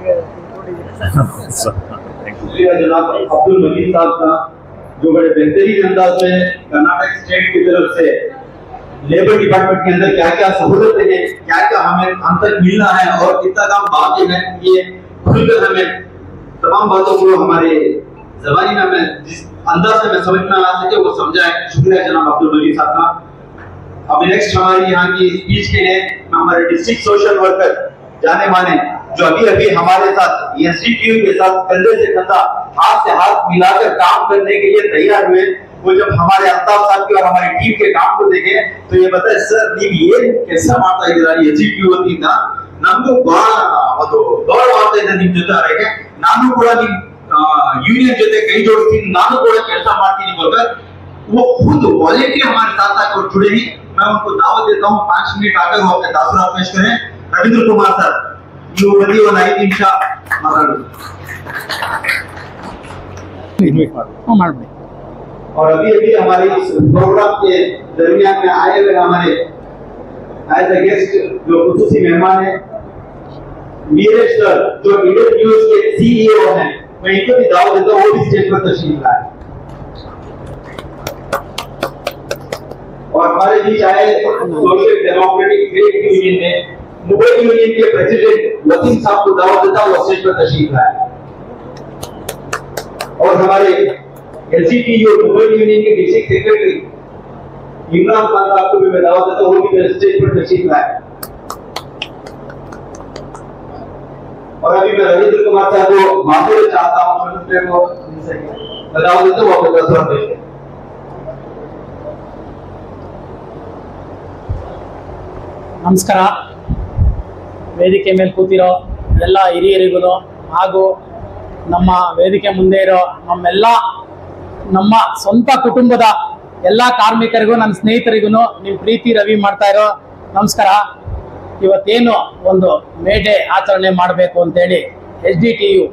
जनाब अब्दुल मजीद साहब का जो बड़े बेहतरीन अंदाज में कर्नाटक स्टेट की तरफ से लेबर डिपार्टमेंट के अंदर क्या क्या सहूलतें हैं, क्या क्या हमें हम तक मिलना है और कितना काम बाकी है, ये खुलकर हमें तमाम बातों को हमारे ज़बानी में हमें जिस अंदाज से मैं समझ में आ सके वो समझाए। शुक्रिया जनाब अब्दुल मजीद साहब का। अब नेक्स्ट हमारी यहाँ की स्पीच के लिए हमारे डिस्ट्रिक्ट सोशल वर्कर जाने माने जो अभी अभी हमारे साथ एसडीटीयू के साथ कंधे से कंधा हाथ से हाथ मिलाकर काम करने के लिए तैयार हुए, वो जब हमारे अल्ताफ साहब की और हमारी टीम के काम को देखे तो ये बताए सर ನೀವು ಏನು ಕೆಲಸ ಮಾಡ್ತಾ ಇದ್ದೀರಾ ಎಸ್ಡಿಟಿಯು ವತಿಯಿಂದ ನಮಗೂ ಬಹಳ ಒಂದು ಗೌರವ ಇದೆ ನಿಮ್ಮ ಜೊತೆ ಅವರಿಗೆ, ನಾನು ಕೂಡ ನಿಮ್ಮ यूनियन जैसे कई जोड़ती नानू को कैसा मारती नहीं बोलकर वो खुद वॉलेंटियर हमारे साथ आकर जुड़े हैं। मैं उनको दावत देता हूँ 5 मिनट आकर वो अपने तासुरात पेश करें। रविंद्र कुमार सर जो बड़ी और 5 निमिष और अभी अभी हमारे इस प्रोग्राम के दरमियान में आए हुए हमारे एज अ गेस्ट जो खुसूसी मेहमान है वीरेश सर जो इंडियन न्यूज के सीईओ हैं, मैं इनको भी दावत देता हूँ, वो भी स्टेज पर तशरीफ लाए। और हमारे बीच आए सोशल डेमोक्रेटिक ट्रेड यूनियन में मुंबई यूनियन के प्रेसिडेंट वसीम साहब को दावत देता हूँ, वो स्टेज पर तशरीफ लाए। और हमारे एलसीटीयू मुंबई यूनियन के डिस्ट्रिक्ट सेक्रेटरी इमरान खान साहब को भी मैं दावत देता हूँ, वो भी स्टेज पर तशरीफ लाए। और अभी मैं रविंद्र कुमार साहब को माफी चाहता हूँ, मैं दावत देता हूँ, आपको 10 रुपए देंगे। ನಮಸ್ಕಾರ. ವೇದಿಕೆ ಮೇಲೆ ಕೂತಿರೋ ಎಲ್ಲ ಹಿರಿಯರಿಗೂ ಹಾಗೂ ನಮ್ಮ ವೇದಿಕೆ ಮುಂದೆ ಇರೋ ನಮ್ಮ ಸ್ವಂತ ಕುಟುಂಬದ ಎಲ್ಲ ಕಾರ್ಮಿಕರಿಗೂ ನನ್ನ ಸ್ನೇಹಿತರಿಗೂ ನಿಮ್ಮ ಪ್ರೀತಿ ರವಿ ಮಾಡ್ತಾ ಇರೋ ನಮಸ್ಕಾರ. ಇವತ್ತೇನು ಒಂದು ಮೇ ಡೇ ಆಚರಣೆ ಮಾಡಬೇಕು ಅಂತೇಳಿ ಎಸ್ಡಿಟಿಯು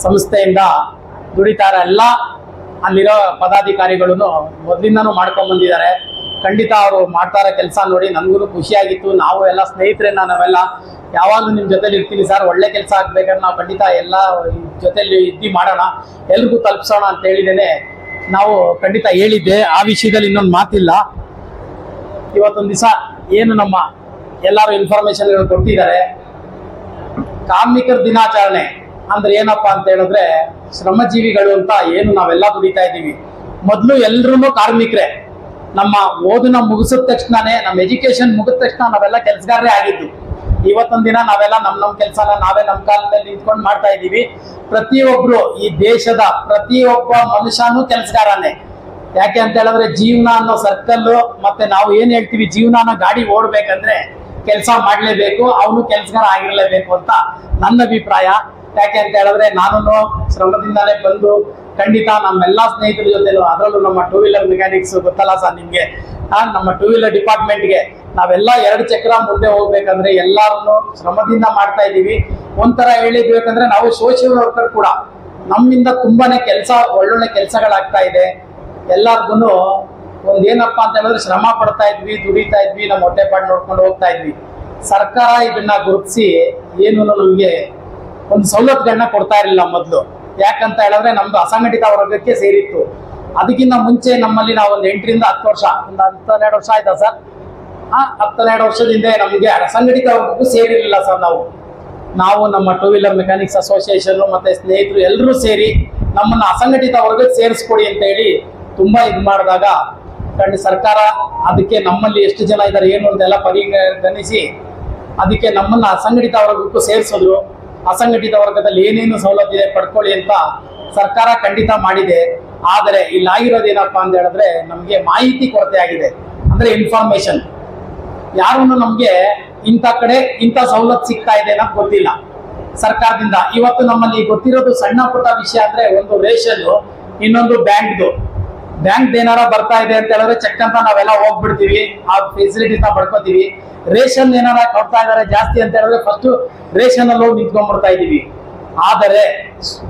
ಸಂಸ್ಥೆಯಿಂದ ದುಡಿತಾರ ಎಲ್ಲ ಅಲ್ಲಿರೋ ಪದಾಧಿಕಾರಿಗಳು ಮೊದಲಿಂದನೂ ಮಾಡ್ಕೊಂಡ್ಬಂದಿದ್ದಾರೆ. ಖಂಡಿತ ಅವರು ಮಾಡ್ತಾ ಇರೋ ಕೆಲಸ ನೋಡಿ ನನಗೂ ಖುಷಿಯಾಗಿತ್ತು. ನಾವು ಎಲ್ಲ ಸ್ನೇಹಿತರನ್ನ ನಾವೆಲ್ಲ ಯಾವಾಗಲೂ ನಿಮ್ಮ ಜೊತೆಲಿ ಇರ್ತೀವಿ ಸರ್, ಒಳ್ಳೆ ಕೆಲಸ ಆಗ್ಬೇಕಾದ್ರೆ ನಾವು ಖಂಡಿತ ಎಲ್ಲ ಜೊತೆಲಿ ಇದ್ದು ಮಾಡೋಣ, ಎಲ್ರಿಗೂ ತಲುಪಿಸೋಣ ಅಂತ ಹೇಳಿದ್ದೇನೆ ನಾವು ಖಂಡಿತ ಹೇಳಿದ್ದೆ. ಆ ವಿಷಯದಲ್ಲಿ ಇನ್ನೊಂದು ಮಾತಿಲ್ಲ. ಇವತ್ತೊಂದು ದಿವಸ ಏನು ನಮ್ಮ ಎಲ್ಲರೂ ಇನ್ಫಾರ್ಮೇಶನ್ಗಳು ಕೊಟ್ಟಿದ್ದಾರೆ. ಕಾರ್ಮಿಕರ ದಿನಾಚರಣೆ ಅಂದ್ರೆ ಏನಪ್ಪಾ ಅಂತ ಹೇಳಿದ್ರೆ ಶ್ರಮಜೀವಿಗಳು ಅಂತ ಏನು ನಾವೆಲ್ಲ ದುಡಿತಾ ಇದ್ದೀವಿ. ಮೊದಲು ಎಲ್ರೂ ಕಾರ್ಮಿಕರೇ. ನಮ್ಮ ಓದನ್ನ ಮುಗಿಸಿದ ತಕ್ಷಣನೇ ನಮ್ಮ ಎಜುಕೇಶನ್ ಮುಗಿದ ತಕ್ಷಣ ನಾವೆಲ್ಲ ಕೆಲಸಗಾರರೇ ಆಗಿದ್ದು. ಇವತ್ತೊಂದು ದಿನ ನಾವೆಲ್ಲ ನಮ್ಮ ಕೆಲಸನ ನಾವೇ ನಮ್ಮ ಕಾಲದಲ್ಲಿ ನಿಂತ್ಕೊಂಡು ಮಾಡ್ತಾ ಇದ್ದೀವಿ. ಪ್ರತಿಯೊಬ್ರು ಈ ದೇಶದ ಪ್ರತಿಯೊಬ್ಬ ಮನುಷ್ಯನೂ ಕೆಲಸಗಾರನೇ. ಯಾಕೆ ಅಂತ ಹೇಳಿದ್ರೆ ಜೀವನ ಅನ್ನೋ ಸರ್ಕಲ್ ಮತ್ತೆ ನಾವು ಏನ್ ಹೇಳ್ತೀವಿ ಜೀವನ ಅನ್ನೋ ಗಾಡಿ ಓಡ್ಬೇಕಂದ್ರೆ ಕೆಲಸ ಮಾಡ್ಲೇಬೇಕು, ಅವನು ಕೆಲಸಗಾರ ಆಗಿರ್ಲೇಬೇಕು ಅಂತ ನನ್ನ ಅಭಿಪ್ರಾಯ. ಯಾಕೆ ಅಂತ ಹೇಳಿದ್ರೆ ನಾನು ಶ್ರಮದಿಂದಾನೇ ಬಂದು ಖಂಡಿತ ನಮ್ಮೆಲ್ಲಾ ಸ್ನೇಹಿತರ ಜೊತೆಲೂ ಅದರಲ್ಲೂ ನಮ್ಮ 2 ವೀಲರ್ ಮೆಕ್ಯಾನಿಕ್ಸ್ ಗೊತ್ತಲ್ಲ ಸರ್ ನಿಮ್ಗೆ, ನಮ್ಮ 2 ವೀಲರ್ ಡಿಪಾರ್ಟ್ಮೆಂಟ್ಗೆ ನಾವೆಲ್ಲ 2 ಚಕ್ರ ಮುಂದೆ ಹೋಗ್ಬೇಕಂದ್ರೆ ಎಲ್ಲಾರು ಶ್ರಮದಿಂದ ಮಾಡ್ತಾ ಇದ್ದೀವಿ. ಒಂಥರ ಹೇಳಿಬೇಕಂದ್ರೆ ನಾವು ಸೋಷಿಯಲ್ ವರ್ಕರ್ ಕೂಡ ನಮ್ಮಿಂದ ತುಂಬಾನೇ ಕೆಲಸ ಒಳ್ಳೊಳ್ಳೆ ಕೆಲಸಗಳಾಗ್ತಾ ಇದೆ. ಎಲ್ಲಾರ್ಗು ಒಂದೇನಪ್ಪಾ ಅಂತ ಹೇಳಿದ್ರೆ ಶ್ರಮ ಪಡ್ತಾ ಇದ್ವಿ, ದುಡಿತಾ ಇದ್ವಿ, ನಮ್ಮ ಹೊಟ್ಟೆ ಪಾಡು ನೋಡ್ಕೊಂಡು ಹೋಗ್ತಾ ಇದ್ವಿ. ಸರ್ಕಾರ ಇದನ್ನ ಗುರುತಿಸಿ ಏನು ನಮ್ಗೆ ಒಂದು ಸವಲತ್ತುಗಳನ್ನ ಕೊಡ್ತಾ ಇರಲಿಲ್ಲ ಮೊದಲು. ಯಾಕಂತ ಹೇಳಿದ್ರೆ ನಮ್ದು ಅಸಂಘಟಿತ ವರ್ಗಕ್ಕೆ ಸೇರಿತ್ತು. ಅದಕ್ಕಿಂತ ಮುಂಚೆ ನಮ್ಮಲ್ಲಿ ನಾವು ಒಂದು 8 ರಿಂದ 10 ವರ್ಷ, ಒಂದು 12 ವರ್ಷ ಆಯ್ತಾ ಸರ್, 12 ವರ್ಷದಿಂದ ನಮಗೆ ಅಸಂಘಟಿತ ವರ್ಗಕ್ಕೂ ಸೇರಿರಲಿಲ್ಲ ಸರ್. ನಾವು ನಮ್ಮ 2 ವೀಲರ್ ಮೆಕ್ಯಾನಿಕ್ಸ್ ಅಸೋಸಿಯೇಷನ್ ಮತ್ತೆ ಸ್ನೇಹಿತರು ಎಲ್ಲರೂ ಸೇರಿ ನಮ್ಮನ್ನ ಅಸಂಘಟಿತ ವರ್ಗಕ್ಕೆ ಸೇರಿಸ್ಕೊಡಿ ಅಂತ ಹೇಳಿ ತುಂಬಾ ಇದು ಮಾಡಿದಾಗ ಸರ್ಕಾರ ಅದಕ್ಕೆ ನಮ್ಮಲ್ಲಿ ಎಷ್ಟು ಜನ ಇದ್ದಾರೆ ಏನು ಅಂತೆಲ್ಲ ಪರಿಗಣಿಸಿ ಅದಕ್ಕೆ ನಮ್ಮನ್ನ ಅಸಂಘಟಿತ ವರ್ಗಕ್ಕೂ ಸೇರಿಸಿದ್ರು. ಅಸಂಘಟಿತ ವರ್ಗದಲ್ಲಿ ಏನೇನು ಸವಲತ್ತಿದೆ ಪಡ್ಕೊಳ್ಳಿ ಅಂತ ಸರ್ಕಾರ ಖಂಡಿತ ಮಾಡಿದೆ. ಆದರೆ ಇಲ್ಲಾಗಿರೋದೇನಪ್ಪಾ ಅಂತ ಹೇಳಿದ್ರೆ ನಮಗೆ ಮಾಹಿತಿ ಕೊರತೆ ಆಗಿದೆ. ಅಂದ್ರೆ ಇನ್ಫಾರ್ಮೇಶನ್ ಯಾರು ನಮ್ಗೆ ಇಂಥ ಕಡೆ ಇಂಥ ಸವಲತ್ತು ಸಿಗ್ತಾ ಇದೆ ಅನ್ನೋದು ಗೊತ್ತಿಲ್ಲ ಸರ್ಕಾರದಿಂದ. ಇವತ್ತು ನಮ್ಮಲ್ಲಿ ಗೊತ್ತಿರೋದು ಸಣ್ಣ ಪುಟ್ಟ ವಿಷಯ ಅಂದ್ರೆ ಒಂದು ರೇಷನ್, ಇನ್ನೊಂದು ಬ್ಯಾಂಕ್ದು. ಬ್ಯಾಂಕ್ ಏನಾರ ಬರ್ತಾ ಇದೆ ಅಂತ ಹೇಳಿದ್ರೆ ಚೆಕ್ ಅಂತ ನಾವೆಲ್ಲ ಹೋಗ್ಬಿಡ್ತೀವಿ, ಆ ಫೆಸಿಲಿಟೀಸ್ ನ ಪಡ್ಕೋತೀವಿ. ರೇಷನ್ ಏನಾರ ಕೊಡ್ತಾ ಇದಾರೆ ಜಾಸ್ತಿ ಅಂತ ಹೇಳಿದ್ರೆ ಫಸ್ಟ್ ರೇಷನ್ ಅಲ್ಲಿ ಹೋಗಿ ನಿಂತ್ಕೊಂಡ್ಬಿಡ್ತಾ ಇದೀವಿ. ಆದರೆ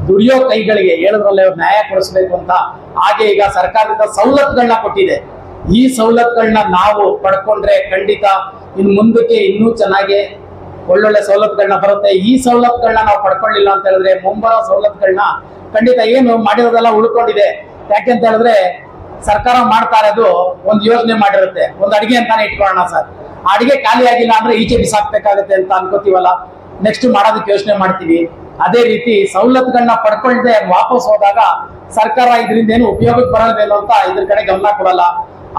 ದುಡಿಯೋ ಕೈಗಳಿಗೆ ಹೇಳಿದ್ರಲ್ಲೇ ನ್ಯಾಯ ಕೊಡಿಸ್ಬೇಕು ಅಂತ ಹಾಗೆ ಈಗ ಸರ್ಕಾರದಿಂದ ಸವಲತ್ತುಗಳನ್ನ ಕೊಟ್ಟಿದೆ. ಈ ಸವಲತ್ತುಗಳನ್ನ ನಾವು ಪಡ್ಕೊಂಡ್ರೆ ಖಂಡಿತ ಇನ್ನು ಮುಂದಕ್ಕೆ ಇನ್ನೂ ಚೆನ್ನಾಗಿ ಒಳ್ಳೊಳ್ಳೆ ಸವಲತ್ತುಗಳನ್ನ ಬರುತ್ತೆ. ಈ ಸವಲತ್ತುಗಳನ್ನ ನಾವು ಪಡ್ಕೊಳ್ಳಿಲ್ಲ ಅಂತ ಹೇಳಿದ್ರೆ ಮುಂಬರೋ ಸವಲತ್ತುಗಳನ್ನ ಖಂಡಿತ ಏನು ಮಾಡಿರೋದೆಲ್ಲ ಉಳ್ಕೊಂಡಿದೆ. ಯಾಕೆಂತ ಹೇಳಿದ್ರೆ ಸರ್ಕಾರ ಮಾಡ್ತಾ ಇರೋದು ಒಂದು ಯೋಜನೆ ಮಾಡಿರುತ್ತೆ, ಒಂದು ಅಡಿಗೆ ಅಂತಾನೆ ಇಟ್ಕೊಳ್ಳೋಣ ಸರ್, ಆ ಅಡಿಗೆ ಖಾಲಿ ಆಗಿಲ್ಲ ಅಂದ್ರೆ ಈಚೆ ಬಿಸಾಕ್ಬೇಕಾಗುತ್ತೆ ಅಂತ ಅನ್ಕೋತೀವಲ್ಲ, ನೆಕ್ಸ್ಟ್ ಮಾಡೋದಕ್ಕೆ ಯೋಚನೆ ಮಾಡ್ತೀವಿ. ಅದೇ ರೀತಿ ಸವಲತ್ತುಗಳನ್ನ ಪಡ್ಕೊಳ್ದೆ ವಾಪಸ್ ಹೋದಾಗ ಸರ್ಕಾರ ಇದರಿಂದ ಏನು ಉಪಯೋಗಕ್ಕೆ ಬರಲ್ವೇನೋ ಅಂತ ಇದ್ರ ಕಡೆ ಗಮನ ಕೊಡಲ್ಲ.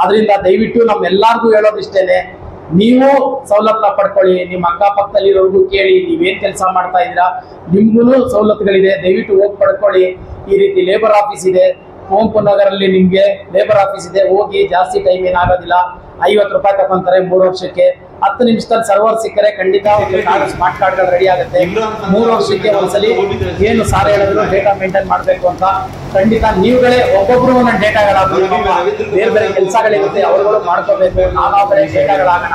ಆದ್ರಿಂದ ದಯವಿಟ್ಟು ನಮ್ಮೆಲ್ಲರಿಗೂ ಹೇಳೋದಿಷ್ಟೇನೆ, ನೀವು ಸವಲತ್ತನ್ನ ಪಡ್ಕೊಳ್ಳಿ, ನಿಮ್ಮ ಅಕ್ಕಪಕ್ಕದಲ್ಲಿರೋರ್ಗು ಕೇಳಿ, ನೀವೇನ್ ಕೆಲಸ ಮಾಡ್ತಾ ಇದ್ದೀರಾ, ನಿಮ್ಗೂ ಸವಲತ್ತುಗಳಿದೆ, ದಯವಿಟ್ಟು ಹೋಗಿ ಪಡ್ಕೊಳ್ಳಿ. ಈ ರೀತಿ ಲೇಬರ್ ಆಫೀಸ್ ಇದೆ, ಕುವೆಂಪು ನಗರಲ್ಲಿ ನಿಮ್ಗೆ ಲೇಬರ್ ಆಫೀಸ್ ಇದೆ, ಹೋಗಿ. ಜಾಸ್ತಿ ಟೈಮ್ ಏನಾಗೋದಿಲ್ಲ, 50 ರೂಪಾಯಿ ತಗೊಂತಾರೆ 3 ವರ್ಷಕ್ಕೆ. 10 ನಿಮಿಷದಲ್ಲಿ ಸರ್ವರ್ ಸಿಕ್ಕರೆ ಖಂಡಿತ ಸ್ಮಾರ್ಟ್ ಕಾರ್ಡ್ಗಳು ರೆಡಿ ಆಗುತ್ತೆ. 3 ವರ್ಷಕ್ಕೆ ಒಂದ್ಸಲಿ ಏನು ಸಾರ್ ಹೇಳಿದ್ರು ಡೇಟಾ ಮೇಂಟೈನ್ ಮಾಡ್ಬೇಕು ಅಂತ, ಖಂಡಿತ ನೀವುಗಳೇ ಒಬ್ಬೊಬ್ರು ಒಂದೊಂದು ಡೇಟಾಗಳಾಗ್ಬೋದು, ಬೇರೆ ಬೇರೆ ಕೆಲಸಗಳಿರುತ್ತೆ ಅವ್ರುಗಳು ಮಾಡ್ಕೋಬೇಕು, ನಾನಾದ್ರೆ ಡೇಟಾಗಳಾಗೋಣ,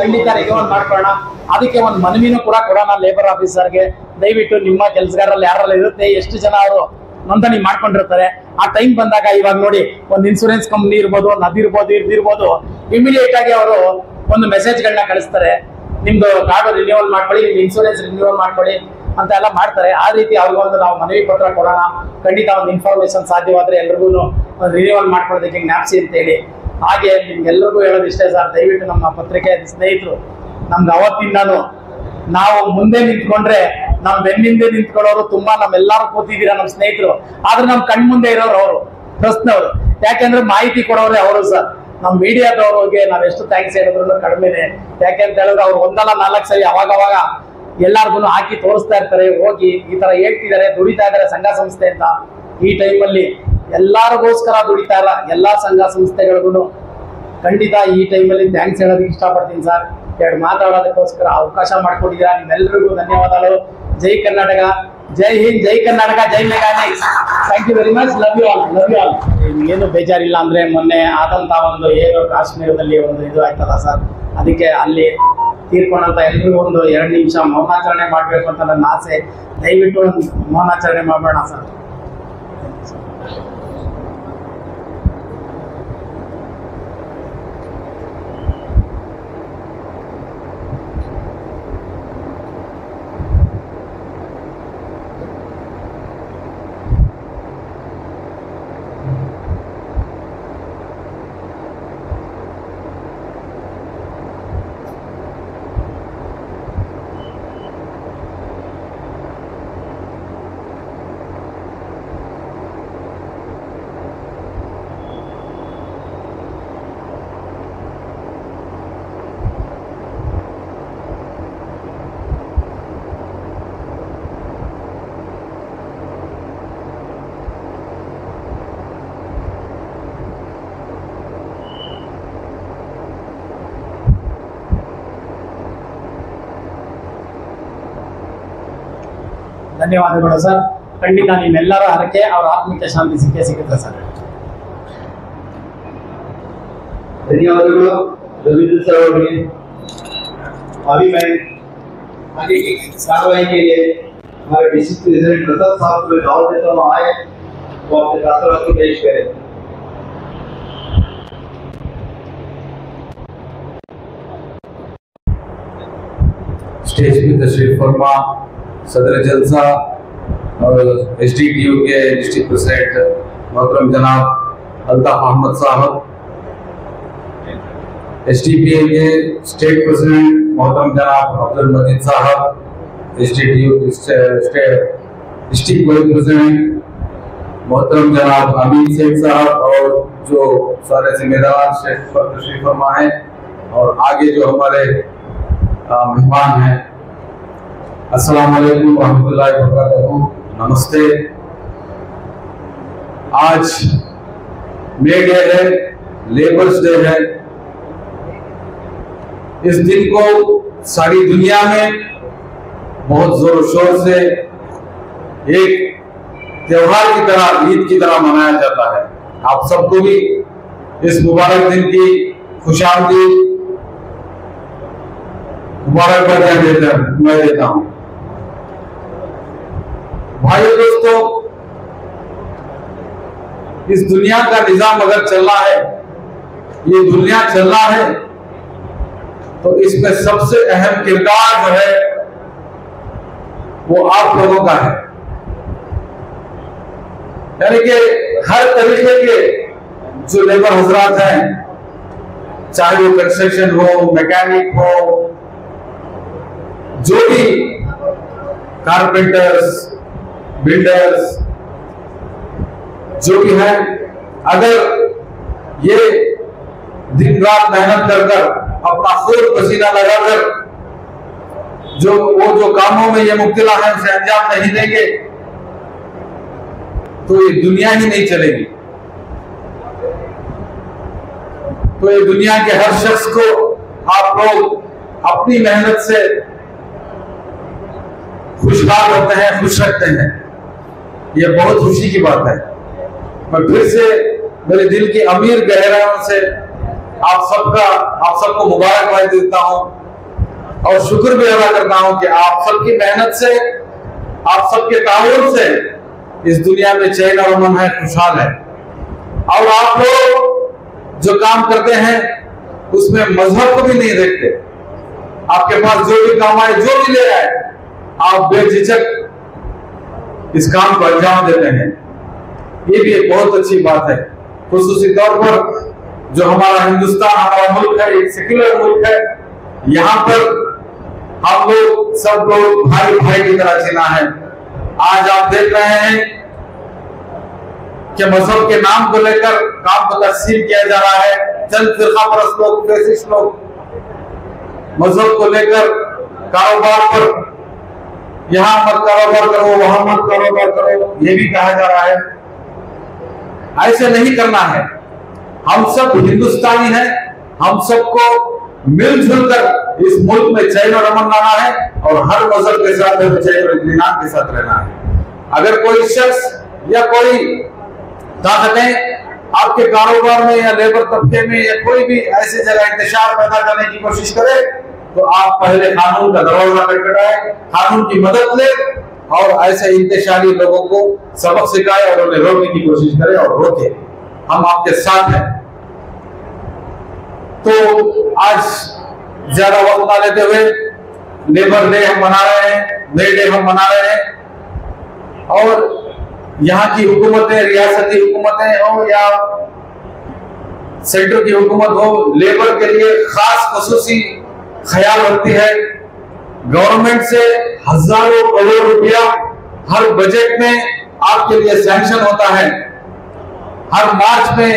ಖಂಡಿತ ರಿಕವರ್ ಮಾಡ್ಕೊಳ್ಳೋಣ. ಅದಕ್ಕೆ ಒಂದು ಮನವಿನೂ ಕೂಡ ಕೊಡೋಣ ಲೇಬರ್ ಆಫೀಸರ್ಗೆ, ದಯವಿಟ್ಟು ನಿಮ್ಮ ಕೆಲಸಗಾರಲ್ಲಿ ಯಾರೆಲ್ಲ ಇರುತ್ತೆ, ಎಷ್ಟು ಜನ ಅವರು ನೋಂದಣಿ ಮಾಡ್ಕೊಂಡಿರ್ತಾರೆ, ಆ ಟೈಮ್ ಬಂದಾಗ ಇವಾಗ ನೋಡಿ ಒಂದು ಇನ್ಸೂರೆನ್ಸ್ ಕಂಪ್ನಿ ಇರ್ಬೋದು, ಅದಿರ್ಬೋದು ಇರ್ದಿರ್ಬೋದು, ಇಮಿಡಿಯೇಟ್ ಆಗಿ ಅವರು ಒಂದು ಮೆಸೇಜ್ಗಳನ್ನ ಕಳಿಸ್ತಾರೆ, ನಿಮ್ದು ಕಾರ್ಡ್ ರಿನ್ಯೂವಲ್ ಮಾಡ್ಕೊಳ್ಳಿ, ನಿಮ್ದು ಇನ್ಸೂರೆನ್ಸ್ ರಿನ್ಯೂವಲ್ ಮಾಡ್ಕೊಳ್ಳಿ ಅಂತ ಎಲ್ಲ ಮಾಡ್ತಾರೆ. ಆ ರೀತಿ ಅವ್ರಿಗೊಂದು ನಾವು ಮನವಿ ಪತ್ರ ಕೊಡೋಣ. ಖಂಡಿತ ಒಂದು ಇನ್ಫಾರ್ಮೇಶನ್ ಸಾಧ್ಯವಾದ್ರೆ ಎಲ್ರಿಗೂ ಒಂದು ರಿನ್ಯೂವಲ್ ಮಾಡ್ಕೊಳ್ಳೋದಕ್ಕೆ ಜ್ಞಾಪಿಸಿ ಅಂತ ಹೇಳಿ. ಹಾಗೆ ನಿಮ್ಗೆಲ್ರಿಗೂ ಹೇಳೋದು ಇಷ್ಟೇ ಸರ್, ದಯವಿಟ್ಟು ನಮ್ಮ ಪತ್ರಿಕೆ ಸ್ನೇಹಿತರು ನಮ್ಗೆ ಅವತ್ತಿಂದಾನು ನಾವು ಮುಂದೆ ನಿಂತ್ಕೊಂಡ್ರೆ ನಮ್ ಬೆನ್ನಿಂದೆ ನಿಂತ್ಕೊಳ್ಳೋರು ತುಂಬಾ ನಮ್ಮೆಲ್ಲರೂ ಕೂತಿದ್ದೀರಾ ನಮ್ಮ ಸ್ನೇಹಿತರು, ಆದ್ರೆ ನಮ್ ಕಣ್ ಮುಂದೆ ಇರೋರು ಅವರು ಪ್ರಶ್ನವ್ರು, ಯಾಕೆಂದ್ರೆ ಮಾಹಿತಿ ಕೊಡೋರೆ ಅವರು ಸರ್. ನಮ್ ಮೀಡಿಯಾದವ್ರಿಗೆ ನಾವ್ ಎಷ್ಟು ಥ್ಯಾಂಕ್ಸ್ ಹೇಳಿದ್ರು ಕಡಿಮೆನೆ. ಯಾಕೆಂತ ಹೇಳಿದ್ರೆ ಅವ್ರು 1-4 ಸರಿ ಅವಾಗವಾಗ ಎಲ್ಲಾರ್ಗು ಹಾಕಿ ತೋರಿಸ್ತಾ ಇರ್ತಾರೆ, ಹೋಗಿ ಈ ತರ ಹೇಳ್ತಿದ್ದಾರೆ, ದುಡಿತಾ ಇದಾರೆ ಸಂಘ ಸಂಸ್ಥೆ ಅಂತ. ಈ ಟೈಮಲ್ಲಿ ಎಲ್ಲಾರಿಗೋಸ್ಕರ ದುಡಿತಾ ಇಲ್ಲ ಎಲ್ಲಾ ಸಂಘ ಸಂಸ್ಥೆಗಳಿಗೂ ಖಂಡಿತ ಈ ಟೈಮಲ್ಲಿ ಥ್ಯಾಂಕ್ಸ್ ಹೇಳೋದಕ್ಕೆ ಇಷ್ಟಪಡ್ತೀನಿ ಸರ್. 2 ಮಾತಾಡೋದಕ್ಕೋಸ್ಕರ ಅವಕಾಶ ಮಾಡ್ಕೊಟ್ಟಿದ್ದೀರಾ, ನಿಮ್ಮೆಲ್ಲರಿಗೂ ಧನ್ಯವಾದಗಳು. ಜೈ ಕರ್ನಾಟಕ, ಜೈ ಹಿಂದ್, ಜೈ ಕರ್ನಾಟಕ, ಜೈ mechanics. Thank you very much, love you all, love you all. ಏನು ಬೇಜಾರಿಲ್ಲ ಅಂದ್ರೆ ಮೊನ್ನೆ ಆದಂತ ಒಂದು ಏನು ಕಾಶ್ಮೀರದಲ್ಲಿ ಒಂದು ಇದು ಆಯ್ತಲ್ಲ ಸರ್, ಅದಕ್ಕೆ ಅಲ್ಲಿ ತೀರ್ಕೊಂಡಂತ ಎಲ್ರಿಗೂ ಒಂದು 2 ನಿಮಿಷ ಮೌನಾಚರಣೆ ಮಾಡ್ಬೇಕು ಅಂತ ನನ್ನ ಆಸೆ. ದಯವಿಟ್ಟು ಒಂದು ಮೌನಾಚರಣೆ ಮಾಡೋಣ ಸರ್. ಧನ್ಯವಾದಗಳು ಸರ್. ಖಂಡಿತ ನಿಮ್ಮೆಲ್ಲರ ಹರಕೆ ಅವರ ಆತ್ಮಕ್ಕೆ ಶಾಂತಿ ಸಿಗುತ್ತೆ ಸರ್. ಧನ್ಯವಾದಗಳು रविंद्र सर ಅವರಿಗೆ. अभी मैं आगे की कार्रवाई के लिए हमारे डिस्ट्रिक्ट प्रेसिडेंट प्रसाद साहब को दावत देता हूँ, आए वो अपने राष्ट्रवाद को पेश करें. स्टेज पे तशरीफ फरमा सदर जलसा और एसडीटीयू के डिस्ट्रिक्ट प्रेसिडेंट मोहतरम जनाब अल्ताफ अहमद साहब, एसडीपीए के स्टेट प्रेसिडेंट मोहतरम जनाब अब्दुल मजीद साहब, एसडीटीयू के डिस्ट्रिक्ट वाइस प्रेसिडेंट मोहतरम जनाब अमीन शेख साहब और जो सारे जिम्मेदार स्टेज पर तशरीफ फरमा है, और आगे जो हमारे मेहमान हैं, अस्सलाम वालेकुम रहमतुल्लाहि व बरकातहू, नमस्ते। आज मे डे है, लेबर्स डे है। इस दिन को सारी दुनिया में बहुत जोर शोर से एक त्योहार की तरह, ईद की तरह मनाया जाता है। आप सबको भी इस मुबारक दिन की खुशामदीद मुबारकबाद मैं देता हूं। भाइयों दोस्तों, इस दुनिया का निजाम अगर चलना है, ये दुनिया चलना है, तो इसमें सबसे अहम किरदार जो है वो आप लोगों का है। यानी कि हर तरीके के जो लेबर हजरात हैं, चाहे वो कंस्ट्रक्शन हो, मैकेनिक हो, जो भी कारपेंटर्स, बिल्डर्स, जो भी है, अगर ये दिन रात मेहनत कर कर अपना खून पसीना लगाकर जो कामों में ये मुब्तला है उसे अंजाम नहीं देंगे तो ये दुनिया ही नहीं चलेगी। तो ये दुनिया के हर शख्स को आप लोग अपनी मेहनत से खुशहाल होते हैं, खुश रखते हैं, ये बहुत खुशी की बात है। मैं फिर से मेरे दिल की अमीर गहराइयों से आप सबको मुबारकबाद देता हूं और शुक्र भी अदा करता हूं कि आप सबकी मेहनत से, आप सबके ताउन से इस दुनिया में चैन और अमन है, खुशहाल है। और आप लोग जो काम करते हैं उसमें मजहब को भी नहीं देखते। आपके पास जो भी काम आए, जो भी ले आए, आप बेझिझक इस काम को अंजाम देते हैं। ये भी एक बहुत अच्छी बात है। खुसूसी तौर पर जो हमारा हिंदुस्तान, हमारा मुल्क है, एक सेक्युलर मुल्क है, यहाँ पर हम लोग सब लोग भाई भाई की तरह जीना है। आज आप देख रहे हैं कि मजहब के नाम को लेकर काम को तकसीम किया जा रहा है। चंद फिरका परस्त लोग, फैसिस्ट लोग मजहब को लेकर कारोबार पर, यहां मत कारोबार करो, वहां मत कारोबार करो, ये भी कहा जा रहा है। ऐसे नहीं करना है। हम सब हिंदुस्तानी हैं, हम सबको मिलजुल कर इस मुल्क में चैन और अमन लाना है और हर मजहब के साथ चैन और इत्मीनान के साथ रहना है। अगर कोई शख्स या कोई ताकतें आपके कारोबार में या लेबर तबके में या कोई भी ऐसी जगह इंतशार पैदा करने की कोशिश करे तो आप पहले कानून का दरवाजा खटखटाएं, कानून की मदद ले और ऐसे इंतशारी लोगों को सबक सिखाए और उन्हें रोकने की कोशिश करें और रोके। हम आपके साथ हैं। तो आज ज्यादा वक्त ना लेते हुए लेबर डे हम मना रहे हैं, मे डे हम मना रहे हैं और यहाँ की हुकूमतें, रियासती हुकूमतें हो या सेंटर की हुकूमत हो, लेबर के लिए खास खुसूसी ख्याल रखती है। गवर्नमेंट से हजारों करोड़ रुपया हर बजट में आपके लिए सैंक्शन होता है। हर मार्च में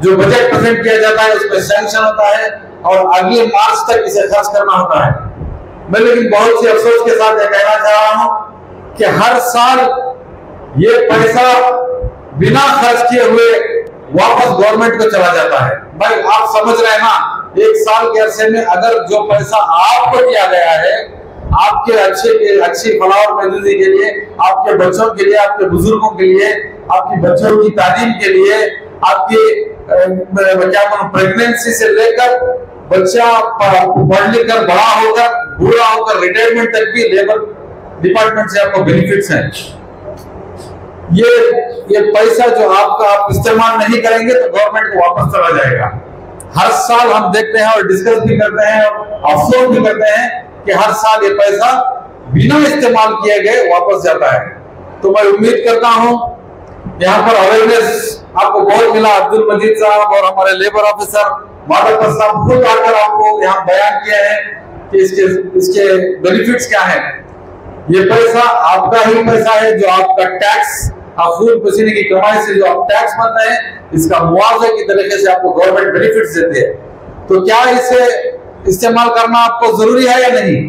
जो बजट प्रेजेंट किया जाता है उसमें सैंक्शन होता है और अगले मार्च तक इसे खर्च करना होता है। मैं लेकिन बहुत सी अफसोस के साथ यह कहना चाह रहा हूं कि हर साल ये पैसा बिना खर्च किए हुए वापस गवर्नमेंट को चला जाता है। भाई आप समझ रहे हैं ना, एक साल के अरसे में अगर जो पैसा आपको दिया गया है आपके अच्छी फलाह और महदूदी के लिए, आपके बच्चों के लिए, आपके बुजुर्गों के लिए, आपकी बच्चों की तालीम के लिए, आपकी प्रेगनेंसी से लेकर बच्चा पढ़ लिख कर बड़ा होकर, बूढ़ा होकर रिटायरमेंट तक भी लेबर डिपार्टमेंट से आपको बेनिफिट्स हैं। ये पैसा जो आप इस्तेमाल नहीं करेंगे तो गवर्नमेंट को वापस चला जाएगा। हर साल हम देखते हैं और डिस्कस भी करते हैं और अफसोस भी करते हैं कि हर साल ये पैसा बिना इस्तेमाल किए गए वापस जाता है। तो मैं उम्मीद करता हूं यहाँ पर अवेयरनेस आपको बहुत मिला। अब्दुल मजीद साहब और हमारे लेबर ऑफिसर माधव साहब खुद आकर आपको यहाँ बयान किया है कि इसके बेनिफिट्स क्या है। ये पैसा आपका ही पैसा है, जो आपका टैक्स, आप खून पसीने की कमाई से जो आप टैक्स भरते हैं, इसका मुआवजे की तरीके से आपको गवर्नमेंट बेनिफिट्स देती है। तो क्या इसे इस्तेमाल करना आपको जरूरी है या नहीं?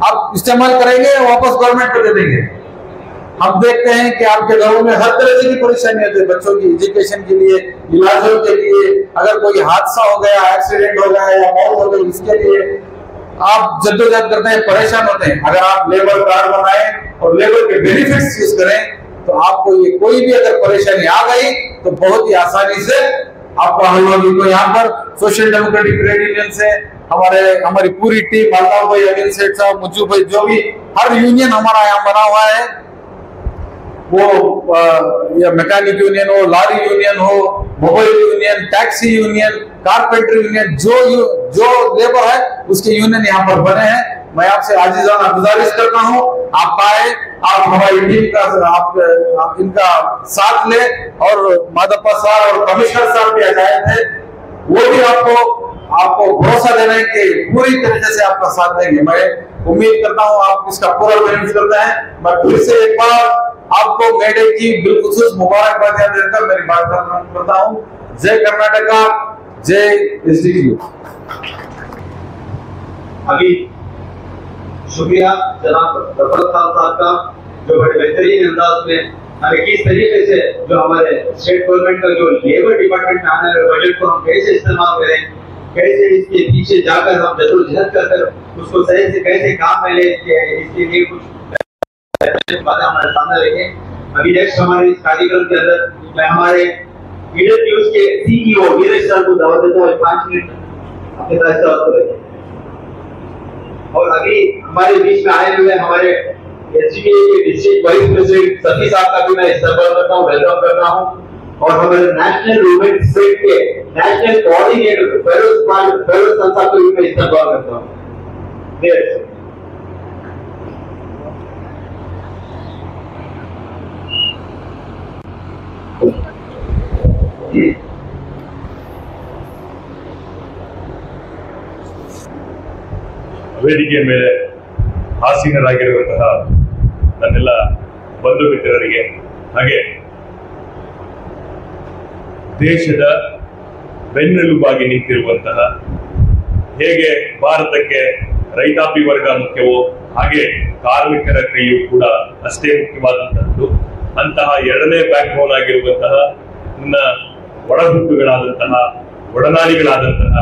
आप इस्तेमाल करेंगे या वापस गवर्नमेंट को दे देंगे? हम देखते हैं कि आपके घरों में हर तरह की परेशानी होती है, बच्चों की एजुकेशन के लिए, इलाजों के लिए, अगर कोई हादसा हो गया, एक्सीडेंट हो गया या मौत हो गई, इसके लिए आप जद्दोजहद करते हैं, परेशान होते हैं। अगर आप लेबर कार्ड बनाए और लेबर के बेनिफिट्स यूज करें तो आपको ये कोई भी अगर परेशानी आ गई तो बहुत ही आसानी से आपका हल होगी। तो यहाँ पर सोशल डेमोक्रेटिक ट्रेड यूनियन से हमारी पूरी टीम, अल्ताफ भाई, अनिल सेठ साहब, मुज्जू भाई, जो भी हर यूनियन हमारा यहाँ बना हुआ है, वो या मैकेनिक यूनियन हो, लॉरी यूनियन हो, mobile union, taxi union, carpenter union, जो लेबर है उसके यूनियन यहाँ पर बने हैं। मैं आपसे आजीजाना गुजारिश करता हूँ, आप आए, आप हमारी टीम का आप इनका साथ ले, और माधप्पा सर और कमिश्नर सर भी आए थे, वो भी आपको भरोसा देने के पूरी तरीके से आपका साथ देंगे। मैं उम्मीद करता हूँ आप इसका पूरा बेनिफिट करते हैं। मैं फिर से एक बार आपको मेडे की बिलखुसूस मुबारकबाद देकर मेरी बात करता हूँ। जय कर्नाटका, जय एसडीटीयू। अभी शुक्रिया जनाब रफत खान साहब का, जो बड़े बेहतरीन अंदाज में हमें किस तरीके से जो हमारे स्टेट गवर्नमेंट का जो लेबर डिपार्टमेंट में आने वाले बजट को हम कैसे इस्तेमाल करें, कैसे इसके पीछे जाकर हम जद्दोजहद कर उसको सही से कैसे काम में ले, इसके लिए कुछ बातें हमारे सामने रखें। अभी नेक्स्ट हमारे इस कार्यक्रम के अंदर मैं हमारे ईडन न्यूज के सीईओ वीरेश सर को दावत देता हूँ 5 मिनट अपने साथ रखें। और अभी हमारे बीच में आए हुए हमारे एसडीटीयू के डिस्ट्रिक्ट वाइस प्रेसिडेंट सती साहब का भी मैं इस्तेमाल करता हूँ, वेलकम करता हूँ। और हमारे नेशनल वुमेन सेट के नेशनल कोऑर्डिनेटर फेरोज संस्था को भी मैं इस्तेमाल करता हूँ। ವೇದಿಕೆಯ ಮೇಲೆ ಆಸೀನರಾಗಿರುವಂತಹ ನನ್ನೆಲ್ಲ ಬಂಧು ಮಿತ್ರರಿಗೆ, ಹಾಗೆ ದೇಶದ ಬೆನ್ನೆಲುಬಾಗಿ ನಿಂತಿರುವಂತಹ, ಹೇಗೆ ಭಾರತಕ್ಕೆ ರೈತಾಪಿ ವರ್ಗ ಮುಖ್ಯವೋ ಹಾಗೆ ಕಾರ್ಮಿಕರ ಕೈಯೂ ಕೂಡ ಅಷ್ಟೇ ಮುಖ್ಯವಾದಂತಹದ್ದು. ಅಂತಹ ಎರಡನೇ ಬ್ಯಾಕ್ ಬೋನ್ ಆಗಿರುವಂತಹ ನನ್ನ ಒಡಹುಟ್ಟುಗಳಾದಂತಹ ಒಡನಾಡಿಗಳಾದಂತಹ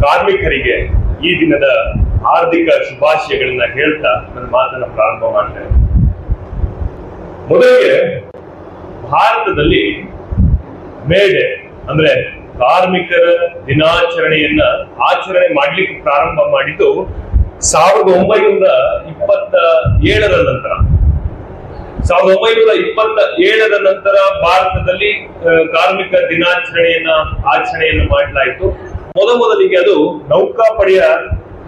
ಕಾರ್ಮಿಕರಿಗೆ ಈ ದಿನದ ಹಾರ್ದಿಕ ಶುಭಾಶಯಗಳನ್ನ ಹೇಳ್ತಾ ನನ್ನ ಮಾತನ್ನ ಪ್ರಾರಂಭ ಮಾಡ್ತೇನೆ. ಮೊದಲಿಗೆ ಭಾರತದಲ್ಲಿ ಮೇಡೆ ಅಂದ್ರೆ ಕಾರ್ಮಿಕರ ದಿನಾಚರಣೆಯನ್ನ ಆಚರಣೆ ಮಾಡ್ಲಿಕ್ಕೆ ಪ್ರಾರಂಭ ಮಾಡಿದ್ದು 1927ರ ನಂತರ. 1927ರ ನಂತರ ಭಾರತದಲ್ಲಿ ಕಾರ್ಮಿಕ ದಿನಾಚರಣೆಯನ್ನ ಆಚರಣೆಯನ್ನು ಮಾಡಲಾಯಿತು. ಮೊದಲಿಗೆ ಅದು ನೌಕಾಪಡೆಯ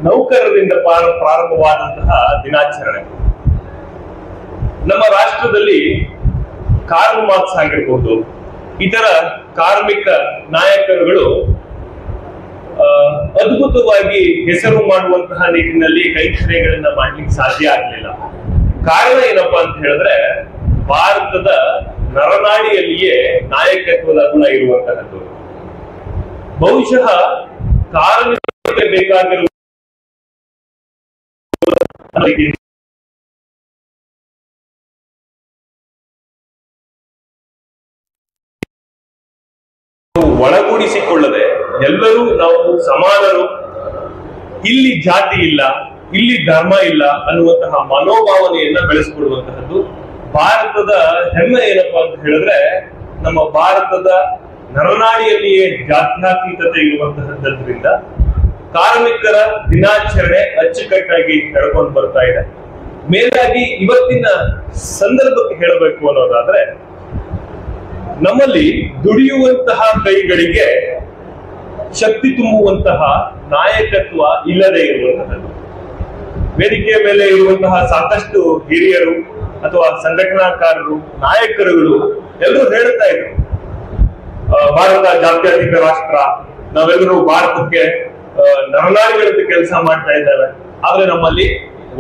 ನೌಕರರಿಂದ ಪ್ರಾರಂಭವಾದಂತಹ ದಿನಾಚರಣೆ. ನಮ್ಮ ರಾಷ್ಟ್ರದಲ್ಲಿ ಕಾರ್ಲ್ ಮಾರ್ಕ್ಸ್ ಆಗಿರಬಹುದು, ಇತರ ಕಾರ್ಮಿಕ ನಾಯಕರುಗಳು ಅದ್ಭುತವಾಗಿ ಹೆಸರು ಮಾಡುವಂತಹ ನಿಟ್ಟಿನಲ್ಲಿ ಕೈಂಕರ್ಯಗಳನ್ನ ಮಾಡ್ಲಿಕ್ಕೆ ಸಾಧ್ಯ ಆಗಲಿಲ್ಲ. ಕಾರಣ ಏನಪ್ಪಾ ಅಂತ ಹೇಳಿದ್ರೆ, ಭಾರತದ ನರನಾಡಿಯಲ್ಲಿಯೇ ನಾಯಕತ್ವದ ಗುಣ ಇರುವಂತಹದ್ದು. ಬಹುಶಃ ಕಾರ್ಮಿಕರಿಗೆ ಬೇಕಾಗಿರುವ ಒಳಗೂಡಿಸಿಕೊಳ್ಳದೆ ಎಲ್ಲರೂ ನಾವು ಸಮಾನರು, ಇಲ್ಲಿ ಜಾತಿ ಇಲ್ಲ, ಇಲ್ಲಿ ಧರ್ಮ ಇಲ್ಲ ಅನ್ನುವಂತಹ ಮನೋಭಾವನೆಯನ್ನ ಬೆಳೆಸಿಕೊಡುವಂತಹದ್ದು ಭಾರತದ ಹೆಮ್ಮೆ. ಏನಪ್ಪಾ ಅಂತ ಹೇಳಿದ್ರೆ, ನಮ್ಮ ಭಾರತದ ನರನಾಡಿಯಲ್ಲಿಯೇ ಜಾತ್ಯಾತೀತತೆ ಇರುವಂತಹದ್ರಿಂದ ಕಾರ್ಮಿಕರ ದಿನಾಚರಣೆ ಅಚ್ಚುಕಟ್ಟಾಗಿ ನಡ್ಕೊಂಡು ಬರ್ತಾ ಇದೆ. ಮೇಲಾಗಿ ಇವತ್ತಿನ ಸಂದರ್ಭಕ್ಕೆ ಹೇಳಬೇಕು ಅನ್ನೋದಾದ್ರೆ, ನಮ್ಮಲ್ಲಿ ದುಡಿಯುವಂತಹ ಕೈಗಳಿಗೆ ಶಕ್ತಿ ತುಂಬುವಂತಹ ನಾಯಕತ್ವ ಇಲ್ಲದೆ ಇರುವಂತಹದ್ದು. ವೇದಿಕೆಯ ಮೇಲೆ ಇರುವಂತಹ ಸಾಕಷ್ಟು ಹಿರಿಯರು ಅಥವಾ ಸಂಘಟನಾಕಾರರು, ನಾಯಕರುಗಳು ಎಲ್ಲರೂ ಹೇಳ್ತಾ ಇದ್ರು, ಭಾರತ ಜಾತ್ಯತೀತ ರಾಷ್ಟ್ರ, ನಾವೆಲ್ಲರೂ ಭಾರತಕ್ಕೆ ನರನಾಡಿಗಳಂತೆ ಕೆಲಸ ಮಾಡ್ತಾ ಇದ್ದೇವೆ. ಆದ್ರೆ ನಮ್ಮಲ್ಲಿ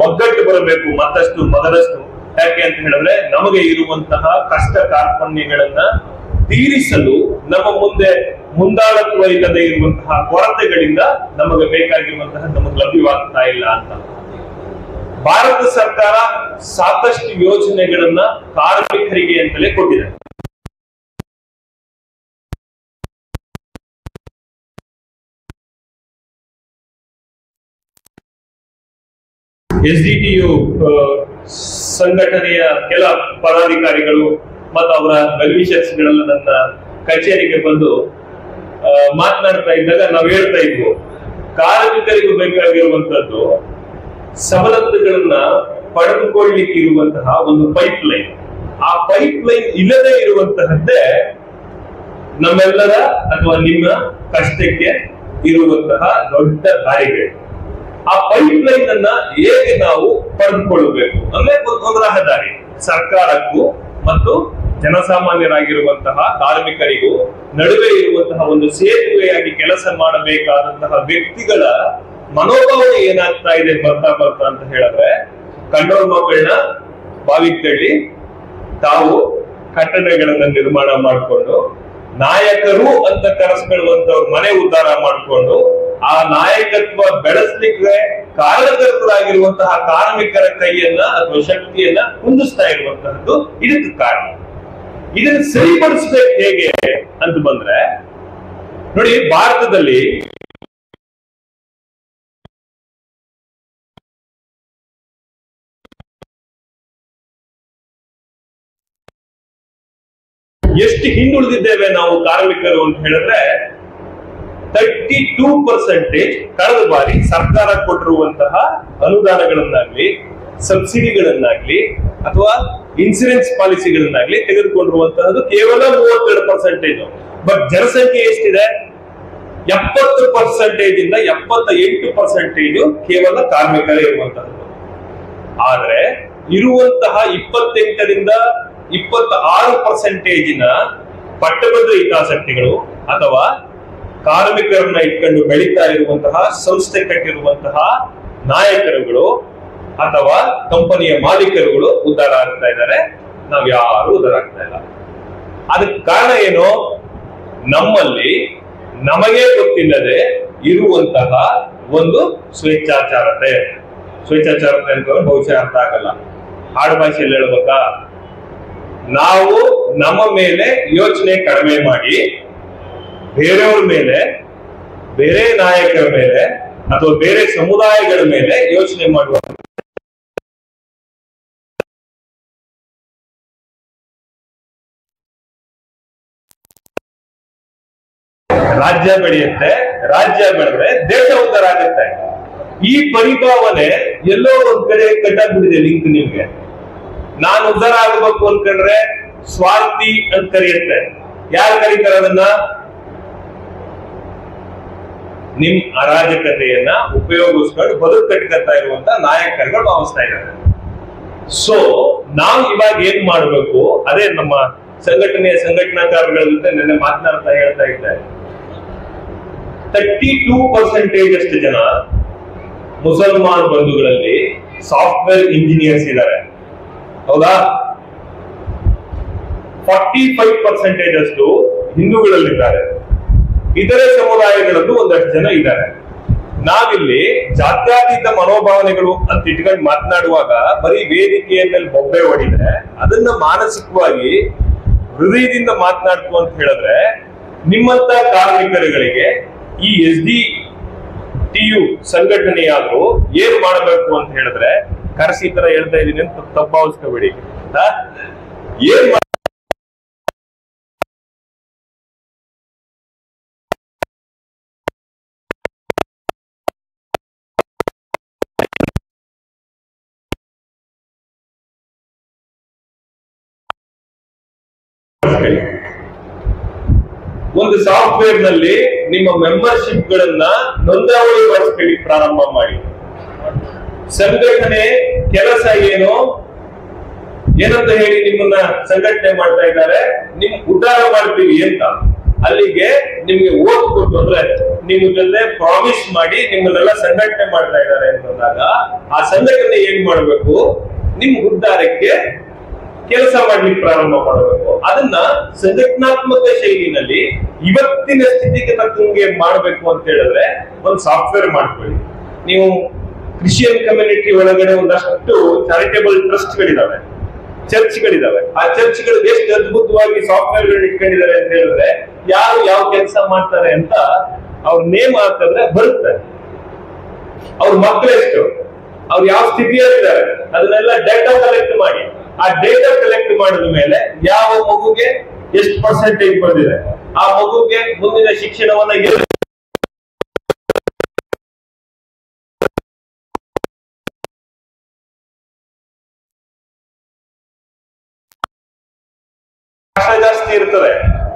ಒಗ್ಗಟ್ಟು ಬರಬೇಕು ಮತ್ತಷ್ಟು ಮೊದಲಷ್ಟು. ಯಾಕೆ ಅಂತ ಹೇಳಿದ್ರೆ, ನಮಗೆ ಇರುವಂತಹ ಕಷ್ಟ ಕಾರ್ಪಣ್ಯಗಳನ್ನ ತೀರಿಸಲು ನಮ್ಮ ಮುಂದೆ ಮುಂದಾಳತ್ವ ಇಲ್ಲದೆ ಇರುವಂತಹ ಕೊರತೆಗಳಿಂದ ನಮಗೆ ಬೇಕಾಗಿರುವಂತಹ ನಮಗೆ ಲಭ್ಯವಾಗ್ತಾ ಇಲ್ಲ ಅಂತ ಭಾರತ ಸರ್ಕಾರ ಸಾಕಷ್ಟು ಯೋಜನೆಗಳನ್ನ ಕಾರ್ಮಿಕರಿಗೆ ಅಂತಲೇ ಕೊಟ್ಟಿದೆ. ಎಸ್ಡಿಟಿಯು ಸಂಘಟನೆಯ ಕೆಲ ಪದಾಧಿಕಾರಿಗಳು ಮತ್ತು ಅವರ ವೆಲ್ವಿಷರ್ಸ್ ಗಳೆಲ್ಲ ನನ್ನ ಕಚೇರಿಗೆ ಬಂದು ಮಾತನಾಡ್ತಾ ಇದ್ದಾಗ ನಾವು ಹೇಳ್ತಾ ಇದ್ವು, ಕಾರ್ಮಿಕರಿಗೂ ಬೇಕಾಗಿರುವಂತದ್ದು ಸವಲತ್ತುಗಳನ್ನ ಪಡೆದುಕೊಳ್ಳಲಿಕ್ಕೆ ಇರುವಂತಹ ಒಂದು ಪೈಪ್ ಲೈನ್. ಆ ಪೈಪ್ ಲೈನ್ ಇಲ್ಲದೆ ಇರುವಂತಹದ್ದೇ ನಮ್ಮೆಲ್ಲರ ಅಥವಾ ನಿಮ್ಮ ಕಷ್ಟಕ್ಕೆ ಇರುವಂತಹ ದೊಡ್ಡ ದಾರಿಗಳು. ಆ ಪೈಪ್ ಲೈನ್ ಅನ್ನ ಹೇಗೆ ನಾವು ಪಡೆದುಕೊಳ್ಳಬೇಕು ಅಂದ್ರೆ ಒಂದು ರಹದಾರಿ ಸರ್ಕಾರಕ್ಕೂ ಮತ್ತು ಜನಸಾಮಾನ್ಯರಾಗಿರುವಂತಹ ಕಾರ್ಮಿಕರಿಗೂ ನಡುವೆ ಇರುವಂತಹ ಒಂದು ಸೇತುವೆಯಾಗಿ ಕೆಲಸ ಮಾಡಬೇಕಾದಂತಹ ವ್ಯಕ್ತಿಗಳ ಮನೋಭಾವನೆ ಏನಾಗ್ತಾ ಇದೆ ಬರ್ತಾ ಬರ್ತಾ ಅಂತ ಹೇಳಿದ್ರೆ, ಕಂಟ್ರೋಲ್ ಮಕ್ಕಳನ್ನ ಬಾವಿಗೆ ತಳ್ಳಿ ತಾವು ಕಟ್ಟಡಗಳನ್ನ ನಿರ್ಮಾಣ ಮಾಡಿಕೊಂಡು ನಾಯಕರು ಅಂತ ಕರೆಸ್ಕೊಳ್ಳುವಂತವ್ರ ಮನೆ ಉದ್ಧಾರ ಮಾಡಿಕೊಂಡು ಆ ನಾಯಕತ್ವ ಬೆಳೆಸಲಿಕ್ಕೆ ಕಾರಣಕರ್ತರಾಗಿರುವಂತಹ ಕಾರ್ಮಿಕರ ಕೈಯನ್ನ ಅಥವಾ ಶಕ್ತಿಯನ್ನ ಕುಂದಿಸ್ತಾ ಇರುವಂತಹದ್ದು ಇದಕ್ಕೆ ಕಾರಣ. ಇದನ್ನ ಸರಿಪಡಿಸ್ಬೇಕು ಹೇಗೆ ಅಂತ ಬಂದ್ರೆ ನೋಡಿ, ಭಾರತದಲ್ಲಿ ಎಷ್ಟು ಹಿಂದುಳಿದಿದ್ದೇವೆ ನಾವು ಕಾರ್ಮಿಕರು ಅಂತ ಹೇಳಿದ್ರೆ 32% ಕಳೆದ ಬಾರಿ ಸರ್ಕಾರ ಕೊಟ್ಟಿರುವಂತಹ ಅನುದಾನಗಳನ್ನಾಗ್ಲಿ ಸಬ್ಸಿಡಿಗಳನ್ನಾಗ್ಲಿ ಅಥವಾ ಇನ್ಸೂರೆನ್ಸ್ ಪಾಲಿಸಿಗಳನ್ನಾಗ್ಲಿ ತೆಗೆದುಕೊಂಡಿರುವಂತಹದ್ದು ಕೇವಲ 32%. ಬಟ್ ಜನಸಂಖ್ಯೆ ಎಷ್ಟಿದೆ? 70% ಇಂದ 78% ಕೇವಲ ಕಾರ್ಮಿಕರೇ ಇರುವಂತಹದ್ದು. ಆದ್ರೆ ಇರುವಂತಹ 28ರಿಂದ 26% ಪಟ್ಟಭದ್ರ ಹಿತಾಸಕ್ತಿಗಳು ಅಥವಾ ಕಾರ್ಮಿಕರನ್ನ ಇಟ್ಕೊಂಡು ಬೆಳೀತಾ ಇರುವಂತಹ ಸಂಸ್ಥೆ ಕಟ್ಟಿರುವಂತಹ ನಾಯಕರುಗಳು ಅಥವಾ ಕಂಪನಿಯ ಮಾಲೀಕರುಗಳು ಉದ್ಧಾರ ಆಗ್ತಾ ಇದ್ದಾರೆ, ನಾವ್ ಯಾರು ಉದ್ಧಾರ ಆಗ್ತಾ ಇಲ್ಲ. ಅದಕ್ಕೆ ಕಾರಣ ಏನು? ನಮ್ಮಲ್ಲಿ ನಮಗೆ ಗೊತ್ತಿಲ್ಲದೆ ಇರುವಂತಹ ಒಂದು ಸ್ವೇಚ್ಛಾಚಾರತೆ ಅಂತ ಬಹುಶಃ ಅರ್ಥ ಆಗಲ್ಲ. ಆಡು ಭಾಷೆಯಲ್ಲಿ ಹೇಳ್ಬೇಕಾ, ನಾವು ನಮ್ಮ ಮೇಲೆ ಯೋಚನೆ ಕಡಿಮೆ ಮಾಡಿ ಬೇರೆಯವ್ರ ಮೇಲೆ, ಬೇರೆ ನಾಯಕರ ಮೇಲೆ ಅಥವಾ ಬೇರೆ ಸಮುದಾಯಗಳ ಮೇಲೆ ಯೋಚನೆ ಮಾಡುವ ರಾಜ್ಯ ಬೆಳೆಯುತ್ತೆ, ರಾಜ್ಯ ಬೆಳೆದ್ರೆ ದೇಶ ಉದ್ಧಾರ ಆಗುತ್ತೆ. ಈ ಪರಿಭಾವನೆ ಎಲ್ಲೋ ಒಂದ್ ಕಡೆ ಕಟ್ಟಾಗ್ಬಿಟ್ಟಿದೆ ಲಿಂಕ್ ನಿಮ್ಗೆ. ನಾನು ಉದ್ಧಾರ ಆಗಬೇಕು ಅನ್ಕೊಂಡ್ರೆ ಸ್ವಾರ್ಥಿ ಅಂತ ಕರೆಯುತ್ತೆ. ಯಾರು ಕರೀತಾರೆ ಅದನ್ನ? ನಿಮ್ ಅರಾಜಕತೆಯನ್ನ ಉಪಯೋಗಿಸ್ಕೊಂಡು ಬದುಕು ಕಟ್ಕೊತಾ ಇರುವಂತ ನಾಯಕರುಗಳು ಭಾವಿಸ್ತಾ ಇದ್ದಾರೆ. ಸೊ ನಾವು ಇವಾಗ ಏನ್ ಮಾಡ್ಬೇಕು, ಅದೇ ನಮ್ಮ ಸಂಘಟನಾಕಾರಗಳ ಜೊತೆ ನೆನ್ನೆ ಮಾತನಾಡ್ತಾ ಹೇಳ್ತಾ ಇದ್ದಾರೆ. 32% ಅಷ್ಟು ಜನ ಮುಸಲ್ಮಾನ್ ಬಂಧುಗಳಲ್ಲಿ ಸಾಫ್ಟ್ವೇರ್ ಇಂಜಿನಿಯರ್ಸ್ ಇದ್ದಾರೆ, ಹೌದಾ? 45% ಅಷ್ಟು ಹಿಂದೂಗಳಲ್ಲಿದ್ದಾರೆ. ಇತರೆ ಸಮುದಾಯಗಳಲ್ಲೂ ಒಂದಷ್ಟು ಜನ ಇದ್ದಾರೆ. ನಾವಿಲ್ಲಿ ಜಾತ್ಯತೀತ ಮನೋಭಾವನೆಗಳು ಅಂತ ಇಟ್ಕೊಂಡು ಮಾತನಾಡುವಾಗ ಬರೀ ವೇದಿಕೆಯ ಮೇಲೆ ಬೊಬ್ಬೆ ಹೊಡಿದ್ರೆ ಅದನ್ನ ಮಾನಸಿಕವಾಗಿ ಹೃದಯದಿಂದ ಮಾತನಾಡ್ತು ಅಂತ ಹೇಳಿದ್ರೆ, ನಿಮ್ಮಂತ ಕಾರ್ಮಿಕರುಗಳಿಗೆ ಈ SDTU ಸಂಘಟನೆಯಾದ್ರೂ ಏನ್ ಮಾಡಬೇಕು ಅಂತ ಹೇಳಿದ್ರೆ, ಕರೆಸಿ ತರ ಹೇಳ್ತಾ ಇದೀನಿ ಅಂತ ತಪ್ಪಾವಿಸ್ಕೋಬೇಡಿ. ಏನ್ ಒಂದು ಸಾಫ್ಟ್ವೇರ್ ನಲ್ಲಿ ನಿಮ್ಮ ಮೆಂಬರ್ಶಿಪ್ ಗಳನ್ನ ನೋಂದಾವಣಿ ಮಾಡಿಸ್ಕೊಳ್ಳಿ ಪ್ರಾರಂಭ ಮಾಡಿ. ಸಂಘಟನೆ ಕೆಲಸ ಏನು ಏನಂತ ಹೇಳಿ ನಿಮ್ಮನ್ನ ಸಂಘಟನೆ ಮಾಡ್ತಾ ಇದ್ದಾರೆ, ನಿಮ್ ಉದ್ಧಾರ ಮಾಡ್ತೀವಿ ಅಂತ ಅಲ್ಲಿಗೆ ನಿಮ್ಗೆ ಓಟ್ ಕೊಟ್ಟು ಅಂದ್ರೆ ನಿಮ್ಮ ಜೊತೆ ಪ್ರಾಮಿಸ್ ಮಾಡಿ ನಿಮ್ಮನ್ನೆಲ್ಲ ಸಂಘಟನೆ ಮಾಡ್ತಾ ಇದ್ದಾರೆ ಅಂತಂದಾಗ ಆ ಸಂಘಟನೆ ಏನ್ ಮಾಡ್ಬೇಕು? ನಿಮ್ ಉದ್ಧಾರಕ್ಕೆ ಕೆಲಸ ಮಾಡ್ಲಿಕ್ಕೆ ಪ್ರಾರಂಭ ಮಾಡಬೇಕು. ಅದನ್ನ ಸಂಘಟನಾತ್ಮಕ ಶೈಲಿನಲ್ಲಿ ಇವತ್ತಿನ ಸ್ಥಿತಿಗೆ ತಕ್ಕಂಗೆ ಮಾಡ್ಬೇಕು ಅಂತ ಹೇಳಿದ್ರೆ ಒಂದು ಸಾಫ್ಟ್ವೇರ್ ಮಾಡ್ಕೊಳ್ಳಿ. ನೀವು ಕ್ರಿಶ್ಚಿಯನ್ ಕಮ್ಯುನಿಟಿ ಒಳಗಡೆ ಒಂದಷ್ಟು ಚಾರಿಟೇಬಲ್ ಟ್ರಸ್ಟ್ಗಳಿದಾವೆ, ಚರ್ಚ್ಗಳಿದಾವೆ. ಆ ಚರ್ಚ್ಗಳು ಎಷ್ಟು ಅದ್ಭುತವಾಗಿ ಸಾಫ್ಟ್ವೇರ್ ಗಳನ್ನ ಇಟ್ಕೊಂಡಿದ್ದಾರೆ ಅಂತ ಹೇಳಿದ್ರೆ, ಯಾರು ಯಾವ ಕೆಲಸ ಮಾಡ್ತಾರೆ ಅಂತ ಅವ್ರ ನೇಮ್ ಹಾಕಿದ್ರೆ ಬರುತ್ತೆ. ಅವ್ರ ಮಕ್ಕಳೆಷ್ಟು, ಅವ್ರು ಯಾವ ಸ್ಥಿತಿಯಲ್ಲಿದ್ದಾರೆ ಅದನ್ನೆಲ್ಲ ಡೇಟಾ ಕಲೆಕ್ಟ್ ಮಾಡಿ. ಆ ಡೇಟಾ ಕಲೆಕ್ಟ್ ಮಾಡಿದ ಮೇಲೆ ಯಾವ ಮಗುಗೆ ಎಷ್ಟು ಪರ್ಸೆಂಟೇಜ್ ಬಂದಿದೆ, ಆ ಮಗುಗೆ ಮುಂದಿನ ಶಿಕ್ಷಣವನ್ನ ಜಾಸ್ತಿ ಇರ್ತದೆ.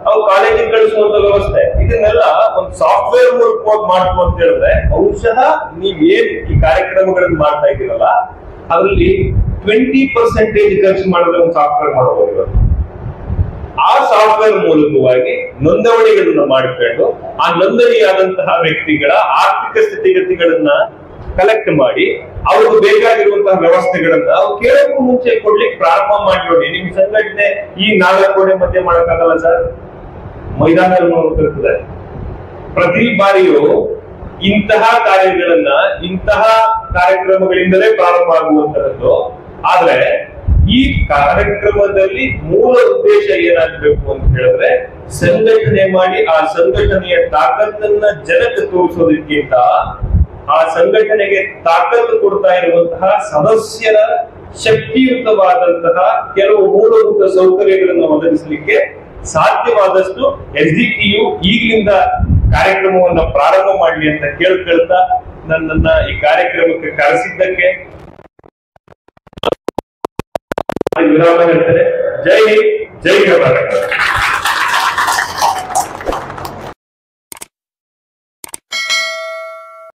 ಅವು ಕಾಲೇಜಿಗೆ ಕಳಿಸುವಂತ ವ್ಯವಸ್ಥೆ, ಇದನ್ನೆಲ್ಲ ಒಂದು ಸಾಫ್ಟ್ವೇರ್ ಮೂಲಕ ಮಾಡ್ಕೊ ಅಂತ ಹೇಳಿದ್ರೆ ಬಹುಶಃ ನೀವೇನ್ ಈ ಕಾರ್ಯಕ್ರಮಗಳನ್ನು ಮಾಡ್ತಾ ಇದ್ದೀರಲ್ಲ ಅದರಲ್ಲಿ 20% ಖರ್ಚು ಮಾಡಿದ್ರೆ ಒಂದು ಸಾಫ್ಟ್ವೇರ್ ಮಾಡಬಹುದು. ಆ ಸಾಫ್ಟ್ವೇರ್ ಮೂಲಕವಾಗಿ ನೋಂದಣಿಗಳನ್ನ ಮಾಡಿಕೊಂಡು ಆ ನೋಂದಣಿಯಾದಂತಹ ವ್ಯಕ್ತಿಗಳ ಆರ್ಥಿಕ ಸ್ಥಿತಿಗತಿಗಳನ್ನ ಕಲೆಕ್ಟ್ ಮಾಡಿ ಅವ್ರಿಗೆ ಬೇಕಾಗಿರುವಂತಹ ವ್ಯವಸ್ಥೆಗಳನ್ನ ಅವ್ರು ಕೇಳೋಕ್ಕೂ ಮುಂಚೆ ಕೊಡ್ಲಿಕ್ಕೆ ಪ್ರಾರಂಭ ಮಾಡಿ ನೋಡಿ. ನಿಮ್ ಸಂಘಟನೆ ಈ 4 ಕೋಣೆ ಮಧ್ಯೆ ಮಾಡಕ್ಕಾಗಲ್ಲ ಸರ್, ಮೈದಾನದಲ್ಲಿ ನೋಡ್ತಿರ್ತದೆ. ಪ್ರತಿ ಬಾರಿಯೂ ಇಂತಹ ಕಾರ್ಯಗಳನ್ನ ಇಂತಹ ಕಾರ್ಯಕ್ರಮಗಳಿಂದಲೇ ಪ್ರಾರಂಭ ಆಗುವಂತಹದ್ದು. ಆದ್ರೆ ಈ ಕಾರ್ಯಕ್ರಮದಲ್ಲಿ ಮೂಲ ಉದ್ದೇಶ ಏನಾಗಬೇಕು ಅಂತ ಹೇಳಿದ್ರೆ ಸಂಘಟನೆ ಮಾಡಿ ಆ ಸಂಘಟನೆಯ ತಾಕತ್ತನ್ನ ಜನಕ್ಕೆ ತೋರಿಸೋದಕ್ಕಿಂತ ಆ ಸಂಘಟನೆಗೆ ತಾಕತ್ತು ಕೊಡ್ತಾ ಇರುವಂತಹ ಸದಸ್ಯರ ಶಕ್ತಿಯುತವಾದಂತಹ ಕೆಲವು ಮೂಲಭೂತ ಸೌಕರ್ಯಗಳನ್ನು ಒದಗಿಸಲಿಕ್ಕೆ ಸಾಧ್ಯವಾದಷ್ಟು SDTU ಈಗಲಿಂದ ಕಾರ್ಯಕ್ರಮವನ್ನ ಪ್ರಾರಂಭ ಮಾಡಲಿ ಅಂತ ಕೇಳ್ತಾ ನನ್ನನ್ನ ಈ ಕಾರ್ಯಕ್ರಮಕ್ಕೆ ಕರೆಸಿದ್ದಕ್ಕೆ ವಿರಾಮ ಹೇಳ್ತೇನೆ. ಜೈ ಹಿಂದ್, ಜೈ ಕರ್ನಾಟಕ.